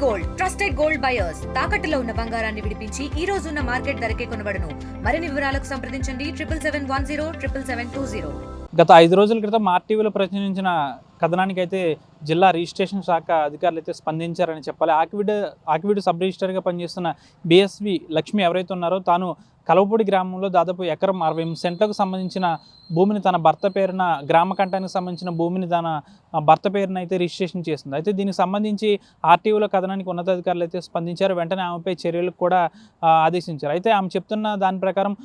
Gold trusted gold buyers తాకట్టులో ఉన్న బంగారాన్ని విడిపించి ఈ రోజు ఉన్న మార్కెట్ ధరకే కొనబడును. మరిన్ని వివరాలకు సంప్రదించండి 77107720. గత 5 రోజుల క్రితం ఆర్టీవీలో ప్రచురించిన కథనానికి అయితే జిల్లా రిజిస్ట్రేషన్ శాఖ అధికారులు అయితే స్పందించారని చెప్పాలి. ఆకివీడు సబ్ రిజిస్టర్గా పనిచేస్తున్న బిఎస్వి లక్ష్మి ఎవరైతే ఉన్నారో తాను కలవపూడి గ్రామంలో దాదాపు ఎకరం 68 సెంట్లకు సంబంధించిన భూమిని తన భర్త పేరున గ్రామ కంఠానికి సంబంధించిన భూమిని తన భర్త పేరున అయితే రిజిస్ట్రేషన్ చేస్తుంది. అయితే దీనికి సంబంధించి ఆర్టీవీలో కథనానికి ఉన్నతాధికారులు అయితే స్పందించారు. వెంటనే ఆమెపై చర్యలకు కూడా ఆదేశించారు. అయితే ఆమె చెప్తున్న దాని ప్రకారం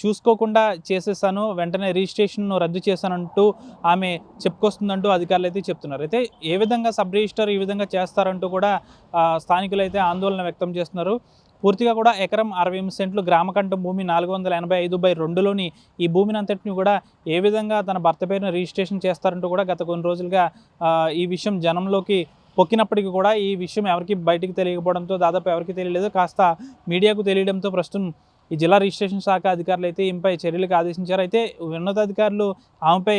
చూసుకోకుండా చేసేసాను, వెంటనే రిజిస్ట్రేషన్ను రద్దు చేశానంటూ ఆమె చెప్పుకొస్తుందంటూ అధికారులు అయితే చెప్తున్నారు. అయితే ఏ విధంగా సబ్ రిజిస్టర్ ఈ విధంగా చేస్తారంటూ కూడా స్థానికులు అయితే ఆందోళన వ్యక్తం చేస్తున్నారు. పూర్తిగా కూడా ఎకరం 68 సెంట్లు గ్రామకంఠం భూమి 485/2లోని ఈ భూమిని అంతటిని కూడా ఏ విధంగా తన భర్త పేరున రిజిస్ట్రేషన్ చేస్తారంటూ కూడా గత కొన్ని రోజులుగా ఈ విషయం జనంలోకి పొక్కినప్పటికీ కూడా ఈ విషయం ఎవరికి బయటికి తెలియకపోవడంతో, దాదాపు ఎవరికి తెలియలేదు, కాస్త మీడియాకు తెలియడంతో ప్రస్తుతం ఈ జిల్లా రిజిస్ట్రేషన్ శాఖ అధికారులు అయితే ఈమెపై చర్యలకు ఆదేశించారు. అయితే ఉన్నతాధికారులు ఆమెపై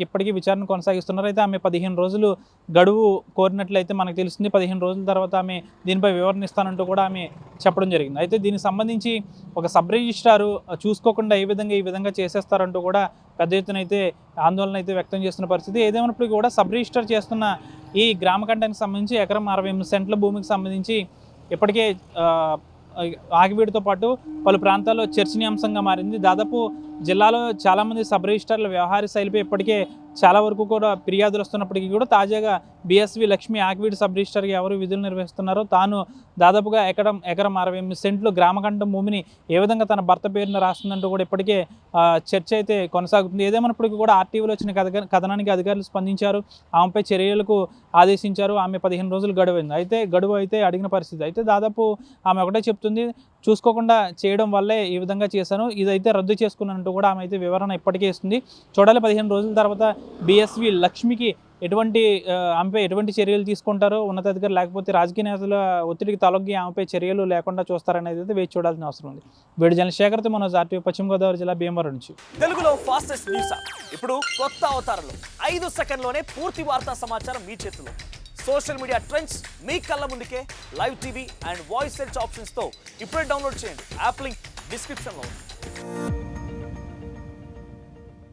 ఇప్పటికీ విచారణ కొనసాగిస్తున్నారు. అయితే ఆమె 15 రోజులు గడువు కోరినట్లయితే మనకు తెలుస్తుంది. 15 రోజుల తర్వాత ఆమె దీనిపై వివరణ ఇస్తానంటూ కూడా ఆమె చెప్పడం జరిగింది. అయితే దీనికి సంబంధించి ఒక సబ్ రిజిస్ట్రారు చూసుకోకుండా ఈ విధంగా చేసేస్తారంటూ కూడా పెద్ద ఎత్తున అయితే ఆందోళన అయితే వ్యక్తం చేస్తున్న పరిస్థితి. ఏదేమైనప్పటికీ కూడా సబ్ రిజిస్టర్ చేస్తున్న ఈ గ్రామకంఠానికి సంబంధించి ఎకరం 68 సెంట్ల భూమికి సంబంధించి ఇప్పటికే ఆకివీడుతో పాటు పలు ప్రాంతాల్లో చర్చనీయాంశంగా మారింది. దాదాపు జిల్లాలో చాలామంది సబ్ రిజిస్టర్ల వ్యవహార శైలిపై ఇప్పటికే చాలా వరకు కూడా ఫిర్యాదులు వస్తున్నప్పటికీ కూడా తాజాగా బిఎస్వి లక్ష్మి ఆకివీడు సబ్ రిజిస్టర్గా ఎవరు విధులు నిర్వహిస్తున్నారో తాను దాదాపుగా ఎకరం 68 సెంట్లు గ్రామకంఠం భూమిని ఏ విధంగా తన భర్త పేరున రాస్తుందంటూ కూడా ఇప్పటికే చర్చ అయితే కొనసాగుతుంది. ఏదేమైనప్పటికీ కూడా ఆర్టీవీలో వచ్చిన కథనానికి అధికారులు స్పందించారు, ఆమెపై చర్యలకు ఆదేశించారు. ఆమె 15 రోజులు గడువు అయితే అడిగిన పరిస్థితి. అయితే దాదాపు ఆమె ఒకటే చెప్తుంది, చూసుకోకుండా చేయడం వల్లే ఈ విధంగా చేశాను, ఇదైతే రద్దు చేసుకున్నానంటూ కూడా ఆమె అయితే వివరణ ఇప్పటికే ఇస్తుంది. చూడాలి 15 రోజుల తర్వాత బిఎస్వి లక్ష్మికి ఆమెపై ఎటువంటి చర్యలు తీసుకుంటారో ఉన్నతాధికారులు, లేకపోతే రాజకీయ నేతల ఒత్తిడికి తలొగ్గి ఆమెపై చర్యలు లేకుండా చూస్తారనేది అయితే వేచి చూడాల్సిన అవసరం ఉంది. వీడి జర్నలిస్ట్ శేఖర్తో మనోజ్, ఆర్టీవీ పశ్చిమ గోదావరి జిల్లా భీమవరం నుంచి. తెలుగులో ఫాస్టెస్ట్ న్యూస్ ఇప్పుడు కొత్త అవతారంలో 5 సెకండ్లోనే పూర్తి వార్తా సమాచారం మీ చేతిలో. సోషల్ మీడియా ట్రెండ్స్ మీ కళ్ళ ముందుకే live TV and voice search ఆప్షన్స్తో ఇప్పుడే డౌన్లోడ్ చేయండి. యాప్ లింక్ డిస్క్రిప్షన్లో ఉంది.